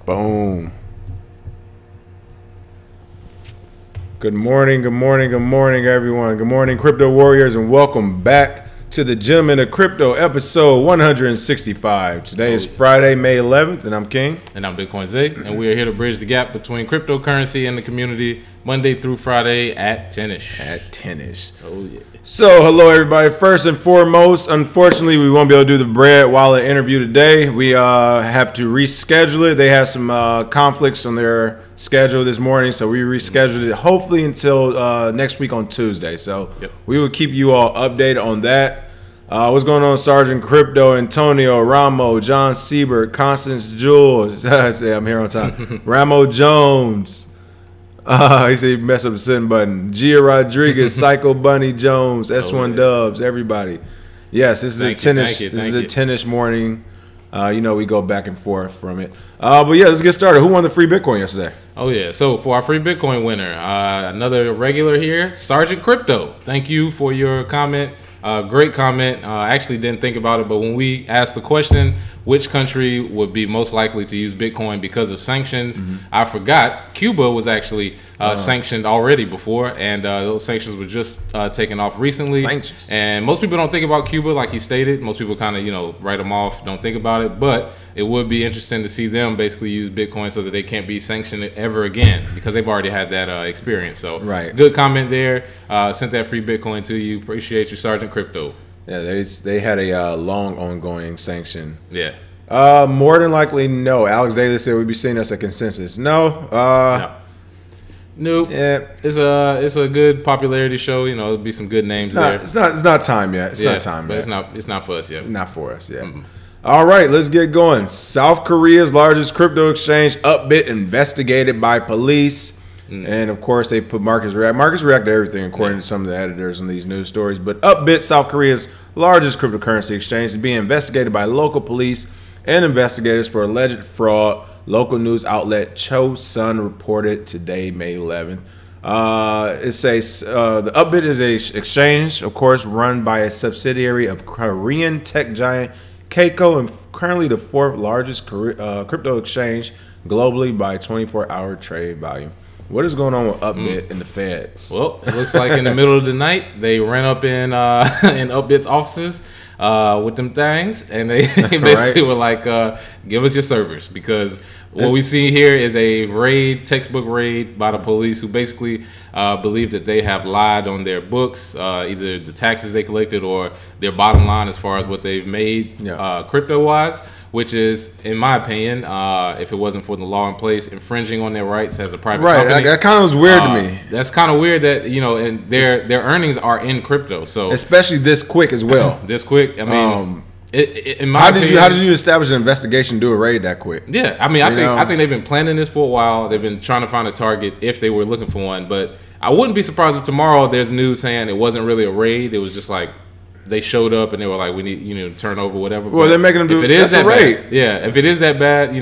Boom. Good morning, everyone. Good morning, crypto warriors, and welcome back to the Gentlemen of Crypto, episode 165. Today is Friday, May 11th, and I'm King. And I'm Bitcoin Zig, and we are here to bridge the gap between cryptocurrency and the community Monday through Friday at 10ish. At 10ish. Oh, yeah. So, hello, everybody. First and foremost, unfortunately, we won't be able to do the Bread Wallet interview today. We have to reschedule it. They had some conflicts on their schedule this morning, so we rescheduled it hopefully until next week on Tuesday. So, we will keep you all updated on that. What's going on, Sergeant Crypto, Antonio, Ramo, John Siebert, Constance Jules. I say I'm here on time. Ramo Jones. He said he messed up the send button. Gia Rodriguez, Psycho Bunny Jones, S1 Dubs, everybody. Yes, this is a 10ish morning. We go back and forth from it. But yeah, let's get started. Who won the free Bitcoin yesterday? Oh, yeah. So for our free Bitcoin winner, another regular here, Sergeant Crypto. Thank you for your comment. Great comment. I actually didn't think about it, but when we asked the question, which country would be most likely to use Bitcoin because of sanctions, I forgot Cuba was actually sanctioned already before, and those sanctions were just taken off recently. Sanctions. And most people don't think about Cuba like he stated. Most people kind of, write them off, don't think about it. But it would be interesting to see them basically use Bitcoin so that they can't be sanctioned ever again because they've already had that experience. So good comment there. Sent that free Bitcoin to you. Appreciate you, Sergeant Crypto. Yeah, they had a long ongoing sanction. Yeah. More than likely, no. Alex Daly said we'd be seeing us a consensus. No. Nope. Yeah. It's a good popularity show. There'll be some good names there. It's not time yet. It's not time yet. It's not for us yet. Not for us yet. All right, let's get going. South Korea's largest crypto exchange, Upbit, investigated by police. And of course, they put Marcus react. Marcus react to everything, according to some of the editors on these news stories. But Upbit, South Korea's largest cryptocurrency exchange, is being investigated by local police and investigators for alleged fraud. Local news outlet Chosun reported today, May 11th. It says the Upbit is a exchange, of course, run by a subsidiary of Korean tech giant Keiko, and currently the fourth largest crypto exchange globally by 24-hour trade volume. What is going on with Upbit and the feds? Well, it looks like in the middle of the night, they ran up in Upbit's offices with them things, and they basically were like, give us your servers, because what we see here is a textbook raid by the police, who basically believe that they have lied on their books, either the taxes they collected or their bottom line as far as what they've made crypto-wise, which is, in my opinion, if it wasn't for the law in place, infringing on their rights as a private company. Right, that kind of was weird to me. That's kind of weird that, and their earnings are in crypto. So especially this quick as well. This quick. I mean, in my opinion, how did you establish an investigation, do a raid that quick? Yeah, I mean, I think they've been planning this for a while. They've been trying to find a target if they were looking for one. But I wouldn't be surprised if tomorrow there's news saying it wasn't really a raid. It was just like, they showed up and they were like, we need, to turn over whatever. Well, they're making them do it. That's a raid. If it is that bad,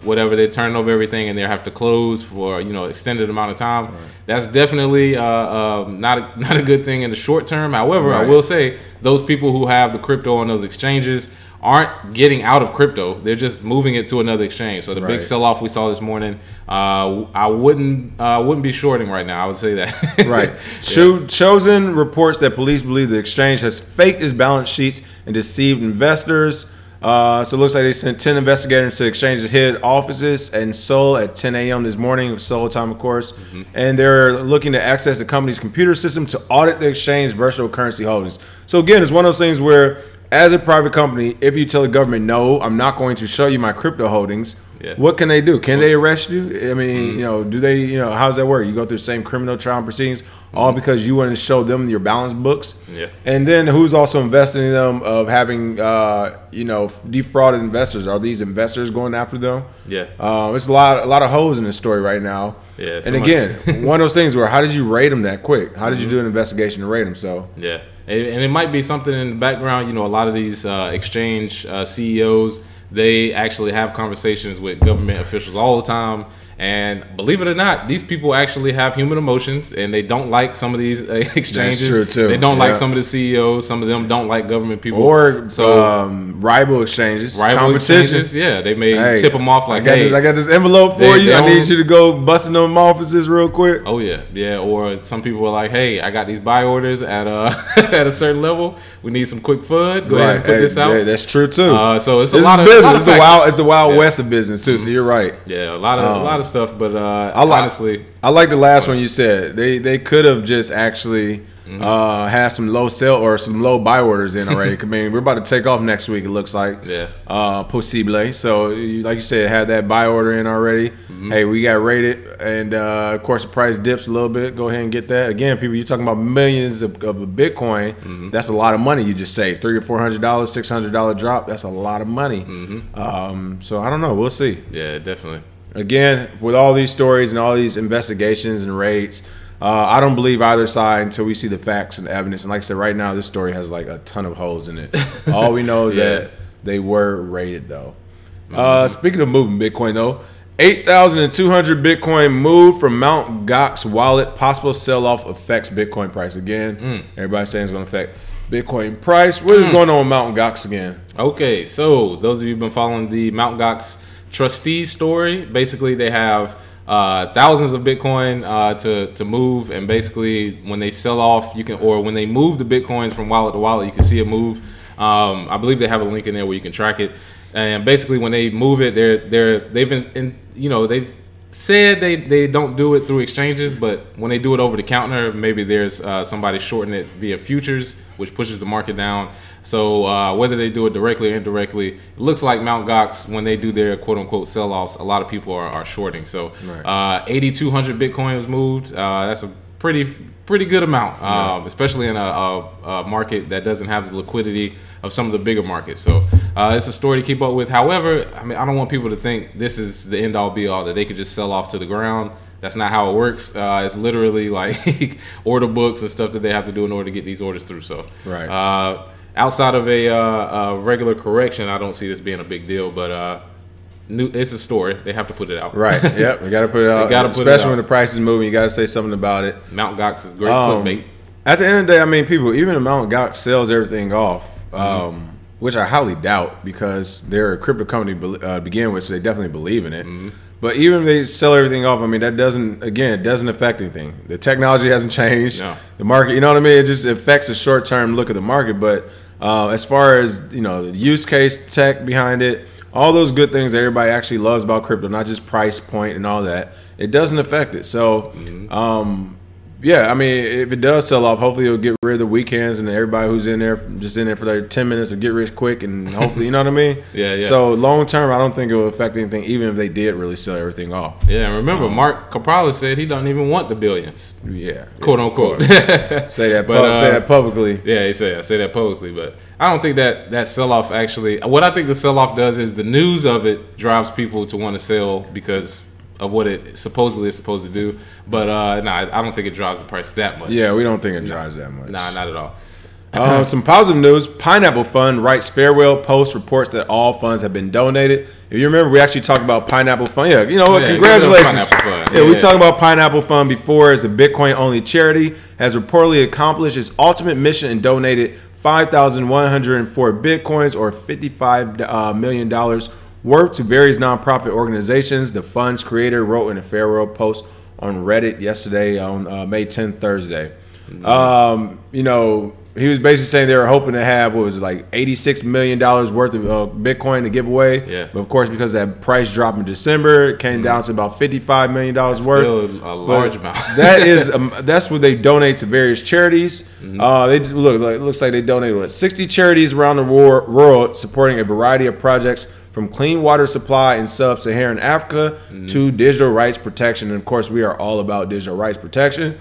whatever, they turn over everything and they have to close for, extended amount of time. Right. That's definitely not a good thing in the short term. However, I will say those people who have the crypto on those exchanges aren't getting out of crypto. They're just moving it to another exchange. So the big sell-off we saw this morning, I wouldn't be shorting right now. I would say that. Right. Chosun reports that police believe the exchange has faked its balance sheets and deceived investors. So it looks like they sent 10 investigators to the exchange's head offices in Seoul at 10 a.m. this morning, Seoul time, of course. And they're looking to access the company's computer system to audit the exchange virtual currency holdings. So again, it's one of those things where, as a private company, if you tell the government, no, I'm not going to show you my crypto holdings, what can they do? Can they arrest you? I mean, do they, how does that work? You go through the same criminal trial proceedings, all because you want to show them your balance books? Yeah. And then who's also investing in them of having, defrauded investors? Are these investors going after them? Yeah. It's a lot of holes in this story right now. Yeah. And again, one of those things where, how did you raid them that quick? How did you do an investigation to raid them? So yeah. And it might be something in the background. A lot of these exchange CEOs, they actually have conversations with government officials all the time, And believe it or not, these people actually have human emotions, and they don't like some of these exchanges. That's true too. They don't like some of the CEOs. Some of them don't like government people. Or rival exchanges, competitions. Yeah, they may tip them off like, I got this envelope for you. I need you to go busting them offices real quick. Oh yeah. Or some people are like, hey, I got these buy orders at at a certain level. We need some quick FUD. Go ahead and put this out. Yeah, that's true too. So it's a lot of business. It's the wild west of business too. So you're right. Yeah, a lot of stuff, but honestly, I like the last one you said. They could have just actually had some low sell or some low buy orders in already. I mean, we're about to take off next week. It looks like possible. So like you said, had that buy order in already. Hey, we got rated, and of course the price dips a little bit. Go ahead and get that. Again, people, you're talking about millions of a Bitcoin. That's a lot of money you just saved. $300 or $400, $600 drop. That's a lot of money. So I don't know. We'll see. Yeah, definitely. Again, with all these stories and all these investigations and raids, I don't believe either side until we see the facts and the evidence. And like I said, right now, this story has like a ton of holes in it. All we know is that they were raided, though. Speaking of moving Bitcoin, though, 8,200 Bitcoin moved from Mt. Gox wallet. Possible sell-off affects Bitcoin price again. Everybody's saying it's going to affect Bitcoin price. What is going on with Mt. Gox again? Okay, so those of you who've been following the Mt. Gox trustees story, basically they have thousands of Bitcoin to move, and basically when they sell off, or when they move the Bitcoins from wallet to wallet, you can see it move. I believe they have a link in there where you can track it. And basically when they move it, they've said they don't do it through exchanges, but when they do it over the counter, maybe there's somebody shorting it via futures, which pushes the market down. So whether they do it directly or indirectly, it looks like Mt. Gox, when they do their quote-unquote sell-offs, a lot of people are shorting. So 8,200 Bitcoin was moved. That's a pretty good amount, especially in a market that doesn't have the liquidity of some of the bigger markets. So it's a story to keep up with. However, I mean, I don't want people to think this is the end-all be-all, that they could just sell off to the ground. That's not how it works. It's literally like order books and stuff that they have to do in order to get these orders through. So outside of a regular correction, I don't see this being a big deal, but it's a story. They have to put it out. Right. Yep. We got to put it out. Especially when the price is moving, you got to say something about it. Mt. Gox is great clickbait. At the end of the day, I mean, people, even if Mt. Gox sells everything off, which I highly doubt because they're a crypto company to begin with, so they definitely believe in it. But even if they sell everything off, I mean, that doesn't affect anything. The technology hasn't changed. No. The market, you know what I mean? It just affects the short-term look of the market. But as far as, the use case, tech behind it, all those good things that everybody actually loves about crypto, not just price point and all that, it doesn't affect it. So, yeah, I mean, if it does sell off, hopefully it'll get rid of the weekends and everybody who's in there, just in there for like 10 minutes or get rich quick, and hopefully, you know what I mean? Yeah. So long term, I don't think it will affect anything, even if they did really sell everything off. Yeah, and remember, Mark Caprala said he doesn't even want the billions. Yeah. Quote unquote. Say that publicly. Yeah, he said, I say that publicly, but I don't think that sell off actually, what I think the sell off does is the news of it drives people to want to sell because of what it supposedly is supposed to do. But I don't think it drives the price that much. Yeah, we don't think it drives that much. Nah, not at all. Some positive news. Pineapple Fund writes farewell post, reports that all funds have been donated. If you remember, we actually talked about Pineapple Fund. Yeah, you know what? Congratulations. We talked about Pineapple Fund before as a Bitcoin-only charity, has reportedly accomplished its ultimate mission and donated 5,104 Bitcoins or $55 million worth to various nonprofit organizations. The fund's creator wrote in a farewell post on Reddit yesterday on May 10th, Thursday. He was basically saying they were hoping to have, what was it, like $86 million worth of Bitcoin to give away. Yeah. But of course, because that price dropped in December, it came down to about $55 million worth. Still a large amount. That's what they donate to various charities. It looks like they donated 60 charities around the world, supporting a variety of projects from clean water supply in sub-Saharan Africa to digital rights protection. And of course, we are all about digital rights protection.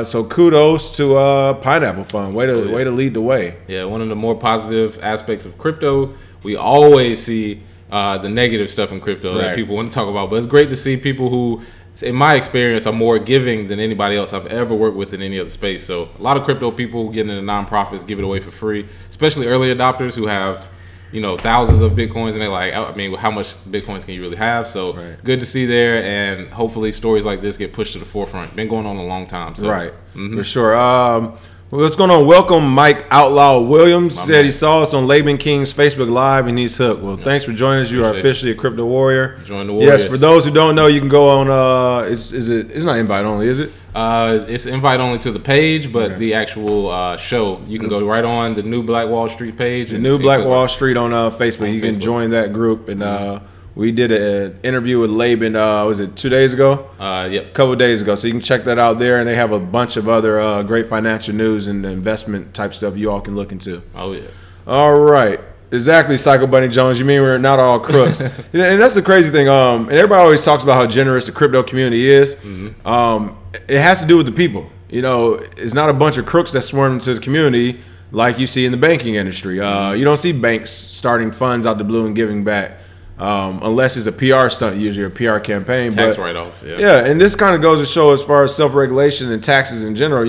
So kudos to Pineapple Fund. Way to lead the way. Yeah, one of the more positive aspects of crypto, we always see the negative stuff in crypto that people want to talk about. But it's great to see people who, in my experience, are more giving than anybody else I've ever worked with in any other space. So a lot of crypto people getting into nonprofits, give it away for free, especially early adopters who have thousands of Bitcoins, and they're like, I mean, how much Bitcoins can you really have? So good to see there, and hopefully stories like this get pushed to the forefront. Been going on a long time. So. Right, for sure. What's going on? Welcome, Mike Outlaw Williams. Said he saw us on Laban King's Facebook Live and he's hooked. Well, thanks for joining us. You are officially a crypto warrior. Join the warriors. Yes, for those who don't know, you can go on. It's not invite only, is it? It's invite only to the page, but the actual show, you can go right on the New Black Wall Street page. The New Black Wall Street on Facebook. You can join that group and. We did an interview with Laban, was it 2 days ago? Yep. A couple of days ago. So you can check that out there. And they have a bunch of other great financial news and investment type stuff you all can look into. Oh, yeah. All right. Exactly, Psycho Bunny Jones. You mean we're not all crooks. And that's the crazy thing. And everybody always talks about how generous the crypto community is. It has to do with the people. It's not a bunch of crooks that swarm into the community like you see in the banking industry. You don't see banks starting funds out the blue and giving back. Unless it's a PR stunt, usually a PR campaign. Tax write-off, yeah. And this kind of goes to show as far as self-regulation and taxes in general.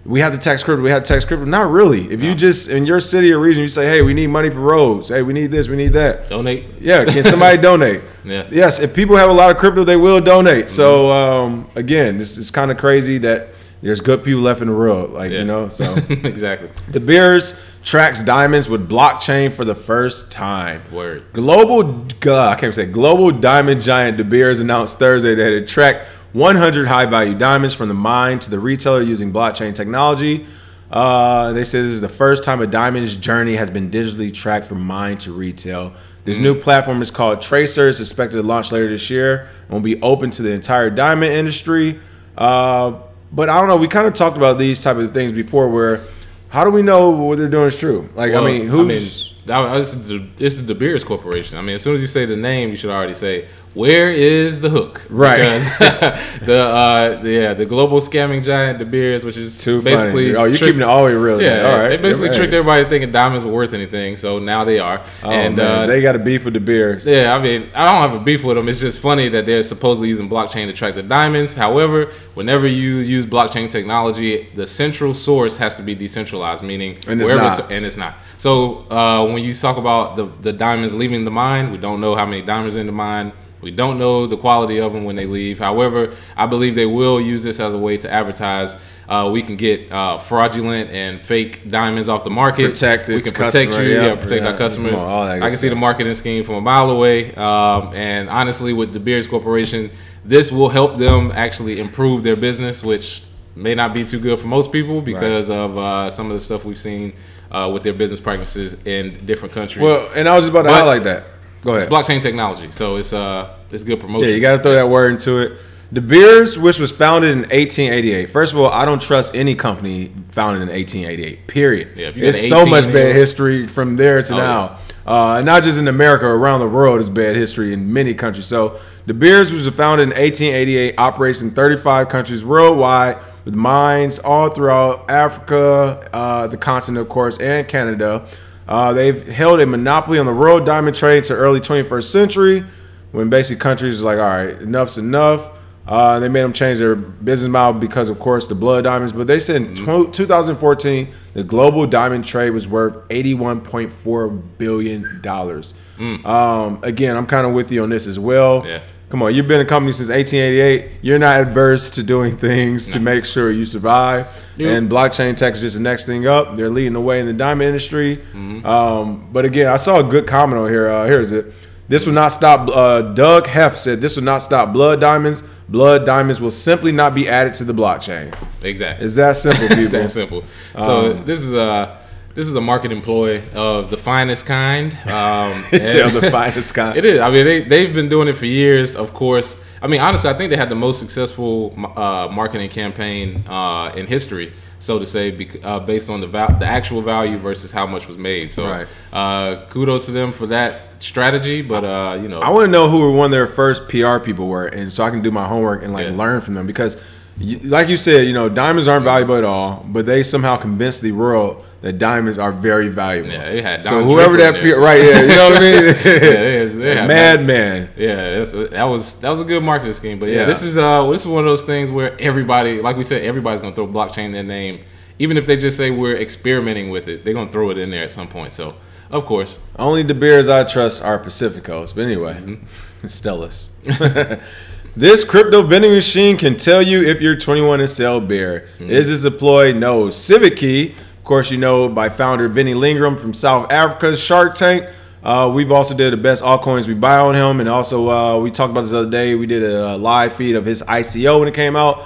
We have to tax crypto. Not really. If you just, in your city or region, you say, hey, we need money for roads. Hey, we need this, we need that. Donate. Yeah, can somebody donate? Yeah. Yes, if people have a lot of crypto, they will donate. So, again, this is kind of crazy that there's good people left in the world, so. Exactly. De Beers tracks diamonds with blockchain for the first time. Word. Global diamond giant De Beers announced Thursday that it tracked 100 high-value diamonds from the mine to the retailer using blockchain technology. They say this is the first time a diamond's journey has been digitally tracked from mine to retail. This new platform is called Tracer. It's expected to launch later this year and will be open to the entire diamond industry. But I don't know. We kind of talked about these type of things before. Where how do we know what they're doing is true? It's the De Beers Corporation. I mean, as soon as you say the name, you should already say where is the hook, right? Because the global scamming giant De Beers, which is too basically funny. You're keeping it all the way real. Yeah, all right. They basically tricked everybody thinking diamonds were worth anything, so now they are. Man, so they got a beef with De Beers. Yeah, I mean, I don't have a beef with them. It's just funny that they're supposedly using blockchain to track the diamonds. However, whenever you use blockchain technology, the central source has to be decentralized, meaning it's not. So when you talk about the diamonds leaving the mine, we don't know how many diamonds in the mine. We don't know the quality of them when they leave. However, I believe they will use this as a way to advertise. We can get fraudulent and fake diamonds off the market. We can protect our customers. I can see the marketing scheme from a mile away. And honestly, with the Beers Corporation, this will help them actually improve their business, which may not be too good for most people because of some of the stuff we've seen with their business practices in different countries. Well, and I was just about to highlight that. Go ahead. It's blockchain technology, so it's good promotion. Yeah, you got to throw that word into it. De Beers, which was founded in 1888. First of all, I don't trust any company founded in 1888. Period. Yeah, it's so much bad history from there to now. And not just in America, around the world, it's bad history in many countries. So De Beers was founded in 1888, operates in 35 countries worldwide, with mines all throughout Africa, the continent, of course, and Canada. They've held a monopoly on the world diamond trade to early 21st century, when basically countries were like, all right, enough's enough. They made them change their business model because, of course, the blood diamonds. But they said in 2014, the global diamond trade was worth $81.4 billion. Again, I'm kind of with you on this as well. Yeah. Come on, you've been a company since 1888. You're not adverse to doing things to make sure you survive. Yep. And blockchain tech is just the next thing up. They're leading the way in the diamond industry. But again, I saw a good comment on here. Here is it. This will not stop. Doug Heff said this will not stop blood diamonds. Blood diamonds will simply not be added to the blockchain. Exactly. It's that simple, people. It's that simple. So this is a market employ of the finest kind. Of the finest kind. It is. I mean, they've been doing it for years. Of course. I mean, honestly, I think they had the most successful marketing campaign in history, so to say, based on the actual value versus how much was made. So, kudos to them for that strategy. But I want to know who one of their first PR people were, and so I can do my homework and learn from them because. Like you said, diamonds aren't valuable at all, but they somehow convinced the world that diamonds are very valuable. Yeah, they had so whoever that right, yeah, you know what I mean? Madman. Yeah, that was a good marketing scheme. But this is one of those things where everybody, like we said, everybody's gonna throw blockchain in their name, even if they just say we're experimenting with it. They're gonna throw it in there at some point. So Of course. Only the beers I trust are Pacificos. But anyway, Stellas. This crypto vending machine can tell you if you're 21 and sell beer. Is this deployed? No. Civic Key, of course, you know, by founder Vinny Lingram from South Africa's Shark Tank. We've also did the best altcoins we buy on him. And also, we talked about this the other day. We did a live feed of his ICO when it came out.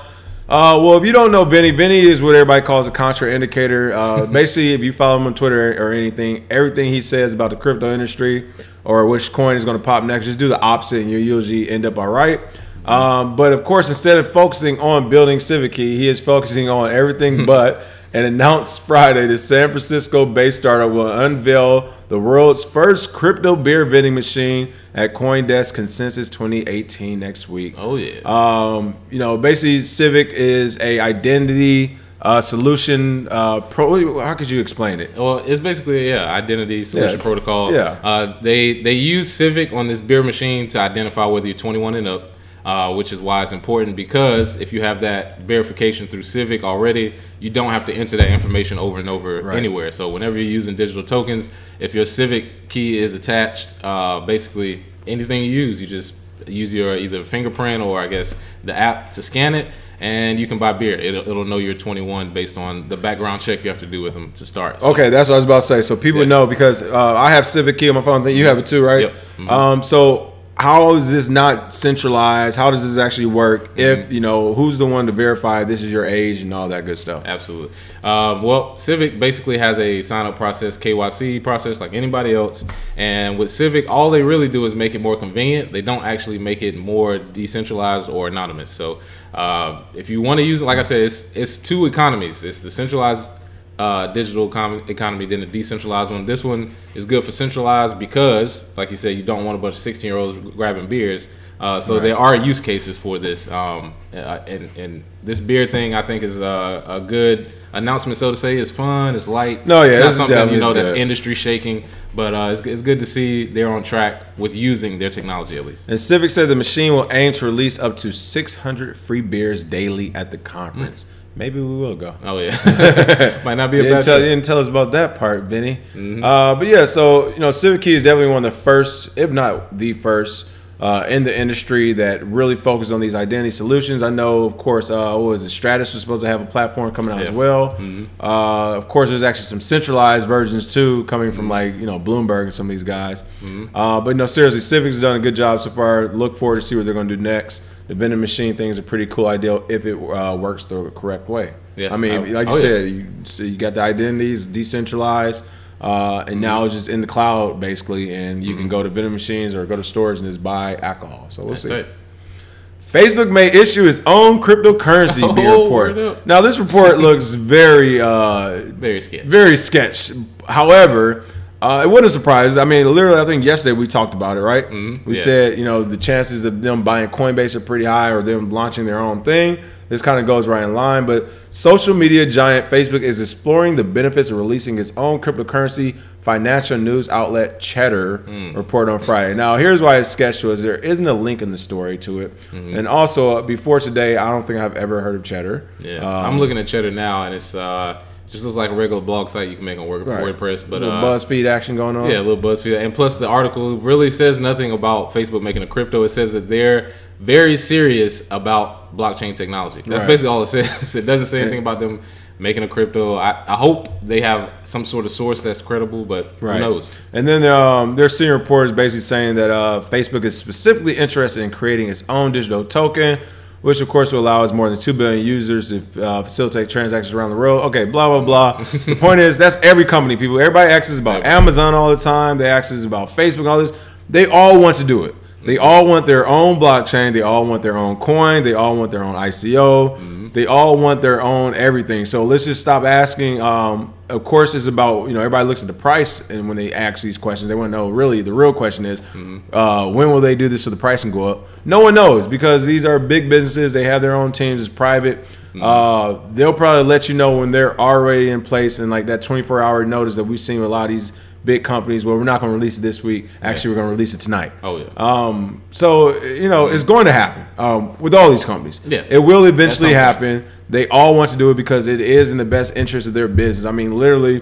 Well, if you don't know Vinny is what everybody calls a contraindicator. Basically, if you follow him on Twitter or anything, everything he says about the crypto industry or which coin is going to pop next, just do the opposite and you usually end up all right. But of course, instead of focusing on building Civic Key, he is focusing on everything but, and announced Friday the San Francisco-based startup will unveil the world's first crypto beer vending machine at CoinDesk Consensus 2018 next week. Oh yeah. You know, basically Civic is a identity solution how could you explain it? Well, it's basically identity solution protocol. Yeah. They use Civic on this beer machine to identify whether you're 21 and up. Which is why it's important, because if you have that verification through Civic already, you don't have to enter that information over and over anywhere. So whenever you're using digital tokens, if your Civic key is attached, basically anything you just use your either fingerprint or I guess the app to scan it, and you can buy beer. It'll know you're 21 based on the background check you have to do with them to start. So. Okay, that's what I was about to say. So people know, because I have Civic key on my phone. You have it too, right? Yep. So how is this not centralized? How does this actually work? If, you know, who's the one to verify this is your age and all that good stuff? Absolutely. Well, Civic basically has a sign-up process, KYC process, like anybody else. And with Civic, all they really do is make it more convenient. They don't actually make it more decentralized or anonymous. So if you want to use it, like I said, it's two economies. It's the centralized digital economy, then the decentralized one. This one is good for centralized because, like you said, you don't want a bunch of 16-year-olds grabbing beers. So there are use cases for this. And this beer thing, I think, is a good announcement, so to say. It's fun, it's light. No, yeah, it's not something that's industry shaking. But it's good to see they're on track with using their technology, at least. And Civic said the machine will aim to release up to 600 free beers daily at the conference. Maybe we will go. Oh, yeah. Might not be a bad thing. You didn't tell us about that part, Vinny. But yeah, so, you know, Civic Key is definitely one of the first, if not the first, in the industry that really focused on these identity solutions. I know, of course, what was it? Stratus was supposed to have a platform coming out as well. Of course, there's actually some centralized versions too, coming from like, you know, Bloomberg and some of these guys. But no, seriously, Civic's done a good job so far. Look forward to see what they're going to do next. The vending machine thing is a pretty cool idea if it works the correct way. Yeah, I mean, like you said, you got the identities decentralized. And now it's just in the cloud basically, and you can go to vending machines or go to stores and just buy alcohol. So we'll see. Right. Facebook may issue its own cryptocurrency beer report. Now this report looks very sketch. Very sketch. However, it wasn't a surprise. I mean, literally, I think yesterday we talked about it, right? We said, you know, the chances of them buying Coinbase are pretty high, or them launching their own thing. This kind of goes right in line. But social media giant Facebook is exploring the benefits of releasing its own cryptocurrency. Financial news outlet Cheddar reported on Friday. Now, here's why it's sketch to us. There isn't a link in the story to it. And also, before today, I don't think I've ever heard of Cheddar. Yeah, I'm looking at Cheddar now, and it's just looks like a regular blog site you can make on WordPress. But a little BuzzFeed action going on. Yeah, a little BuzzFeed. And plus, the article really says nothing about Facebook making a crypto. It says that they're very serious about blockchain technology. That's basically all it says. It doesn't say anything about them making a crypto. I hope they have some sort of source that's credible, but who knows? And then their senior report is basically saying that Facebook is specifically interested in creating its own digital token, which of course will allow us more than 2 billion users to facilitate transactions around the world. Okay, blah, blah, blah. The point is, that's every company, people. Everybody asks us about Amazon all the time. They ask us about Facebook, all this. They all want to do it. They all want their own blockchain. They all want their own coin. They all want their own ICO. They all want their own everything. So let's just stop asking. Of course, it's about, you know, everybody looks at the price, and when they ask these questions, they want to know really the real question is, when will they do this so the price can go up? No one knows, because these are big businesses. They have their own teams. It's private. They'll probably let you know when they're already in place, and like that 24-hour notice that we've seen with a lot of these big companies. Well, we're not going to release it this week. Actually, we're going to release it tonight. Oh yeah. So it's going to happen with all these companies. Yeah, it will eventually happen. They all want to do it because it is in the best interest of their business. I mean, literally,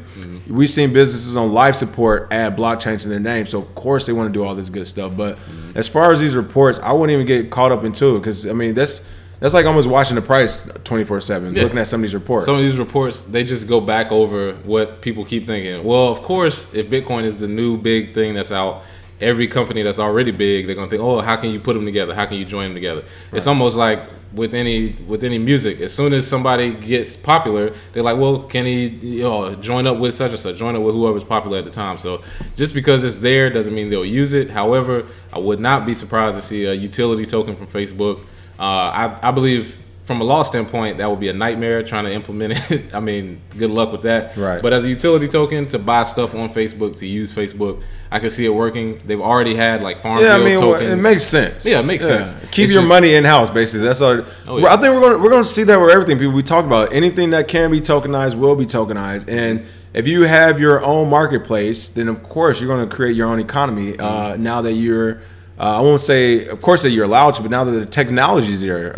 we've seen businesses on life support add blockchain to their name, so of course they want to do all this good stuff. But as far as these reports, I wouldn't even get caught up into it because I mean that's like almost watching the price 24/7, looking at some of these reports. Some of these reports, they just go back over what people keep thinking. Well, of course, if Bitcoin is the new big thing that's out, every company that's already big, they're gonna think, oh, how can you put them together? How can you join them together? Right. It's almost like with any music. As soon as somebody gets popular, they're like, well, can he join up with such and such, join up with whoever's popular at the time. So just because it's there doesn't mean they'll use it. However, I would not be surprised to see a utility token from Facebook. I believe from a law standpoint, that would be a nightmare trying to implement it. I mean, good luck with that. Right. But as a utility token to buy stuff on Facebook, to use Facebook, I can see it working. They've already had like farm bill tokens. It makes sense. Yeah, it makes sense. Keep your money in house, basically. That's all. I think we're going to see that with everything. People we talk about, anything that can be tokenized will be tokenized, and if you have your own marketplace, then of course you're going to create your own economy. Now that you're I won't say, of course, that you're allowed to, but now that the technology is there,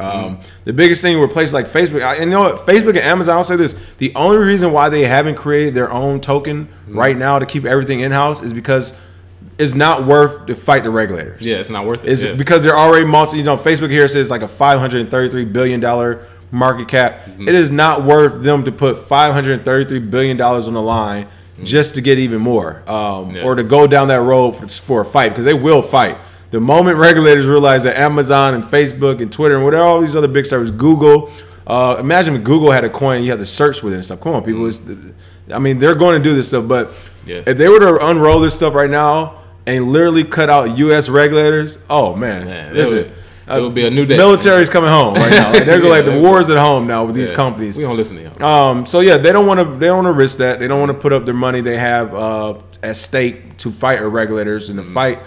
the biggest thing with places like Facebook, and you know what, Facebook and Amazon, I'll say this, the only reason why they haven't created their own token right now to keep everything in-house is because it's not worth to fight the regulators. Yeah, it's not worth it. It's because they're already Facebook here says like a $533 billion market cap. It is not worth them to put $533 billion on the line just to get even more, or to go down that road for a fight, because they will fight. The moment regulators realize that Amazon and Facebook and Twitter and whatever, all these other big services, Google, imagine if Google had a coin and you had to search with it and stuff. Come on, people. I mean, they're going to do this stuff, but if they were to unroll this stuff right now and literally cut out U.S. regulators, oh, man. Listen, it would be a new day. Military's coming home right now. Like, they're like the war's at home now with these companies. We don't listen to them. So yeah, they don't want to risk that. They don't want to put up their money they have at stake to fight our regulators and to fight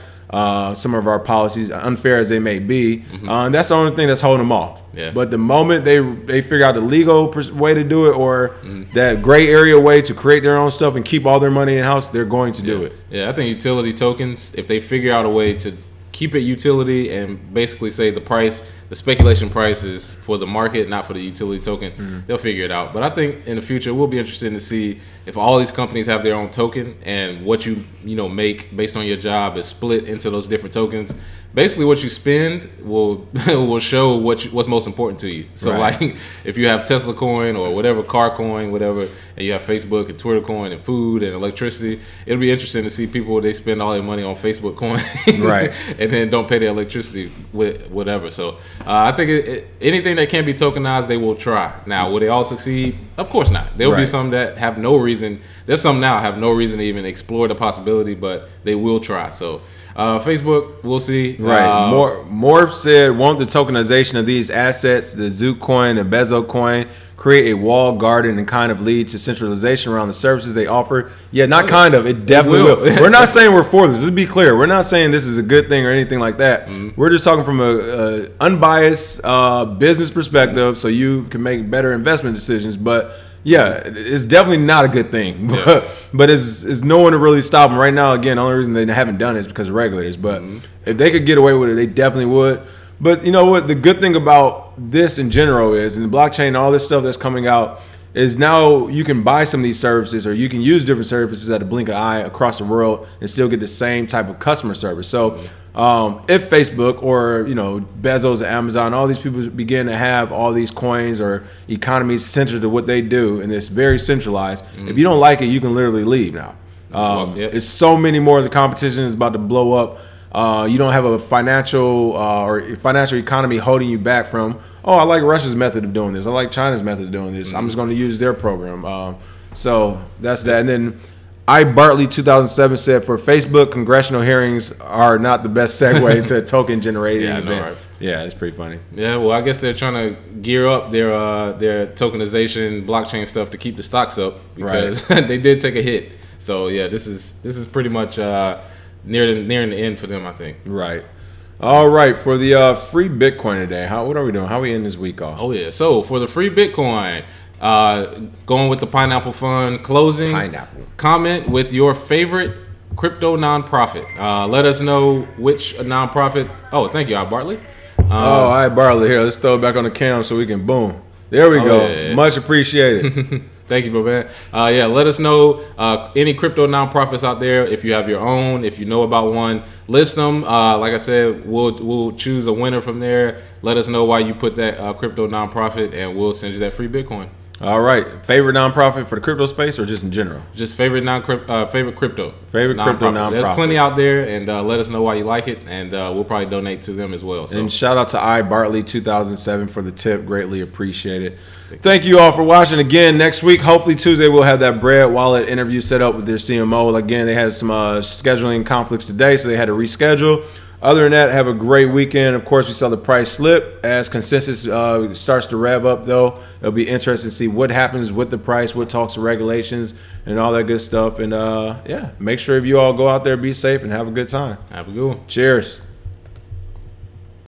some of our policies, unfair as they may be. And that's the only thing that's holding them off. But the moment they figure out the legal way to do it, or that gray area way to create their own stuff and keep all their money in house, they're going to do it. Yeah, I think utility tokens, if they figure out a way to keep it utility and basically say the speculation price is for the market, not for the utility token, they'll figure it out. But I think in the future, we'll be interested to see if all these companies have their own token, and what you make based on your job is split into those different tokens. Basically, what you spend will show what's most important to you. So, like, if you have Tesla coin or whatever, car coin, whatever, and you have Facebook and Twitter coin and food and electricity, it'll be interesting to see people, they spend all their money on Facebook coin, and then don't pay their electricity with whatever. So, I think anything that can be tokenized, they will try. Now, will they all succeed? Of course not. There will be some that have no reason. There's some now have no reason to even explore the possibility, but they will try. So. Facebook, we'll see. Morph said, want the tokenization of these assets, the Zoot coin, the Bezo coin, create a walled garden and kind of lead to centralization around the services they offer. Yeah, not kind of. It definitely will. We're not saying we're for this. Let's be clear. We're not saying this is a good thing or anything like that. We're just talking from a unbiased business perspective, so you can make better investment decisions. But yeah, it's definitely not a good thing, but it's no one to really stop them right now. Again, the only reason they haven't done it is because of regulators. But if they could get away with it, they definitely would. But you know what? The good thing about this in general is, and the blockchain and all this stuff that's coming out, is now you can buy some of these services, or you can use different services at a blink of an eye across the world and still get the same type of customer service. So if Facebook or Bezos and Amazon, all these people begin to have all these coins or economies centered to what they do, and it's very centralized, if you don't like it, you can literally leave now. It's so many more. The competition is about to blow up. You don't have a financial economy holding you back from, I like Russia's method of doing this, I like China's method of doing this, I'm just going to use their program. So that's that. And then Bartley 2007 said, for Facebook, congressional hearings are not the best segue into a token generating event. Yeah, it's pretty funny. Yeah, well, I guess they're trying to gear up their tokenization blockchain stuff to keep the stocks up, because they did take a hit. So yeah, this is pretty much nearing the end for them, I think. Right. All right, for the free Bitcoin today, what are we doing? How are we end this week off? Oh yeah, so for the free Bitcoin, going with the Pineapple Fund closing. Pineapple. Comment with your favorite crypto nonprofit. Let us know which nonprofit. Oh, thank you, Bartley. All right, Bartley, here. Let's throw it back on the cam so we can boom. There we go. Yeah. Much appreciated. Thank you, man. Yeah, let us know any crypto nonprofits out there. If you have your own, if you know about one, list them. Like I said, we'll choose a winner from there. Let us know why you put that crypto nonprofit, and we'll send you that free Bitcoin. All right. Favorite nonprofit for the crypto space or just in general? Just favorite crypto. Favorite crypto nonprofit. There's plenty out there, and let us know why you like it, and we'll probably donate to them as well. So. And shout out to Bartley 2007 for the tip. Greatly appreciate it. Thank you all for watching. Again, next week, hopefully Tuesday, we'll have that Bread Wallet interview set up with their CMO. Again, they had some scheduling conflicts today, so they had to reschedule. Other than that, have a great weekend. Of course, we saw the price slip as consensus starts to rev up, though. It'll be interesting to see what happens with the price, what talks of regulations, and all that good stuff. And, yeah, make sure if you all go out there, be safe, and have a good time. Have a good one. Cheers.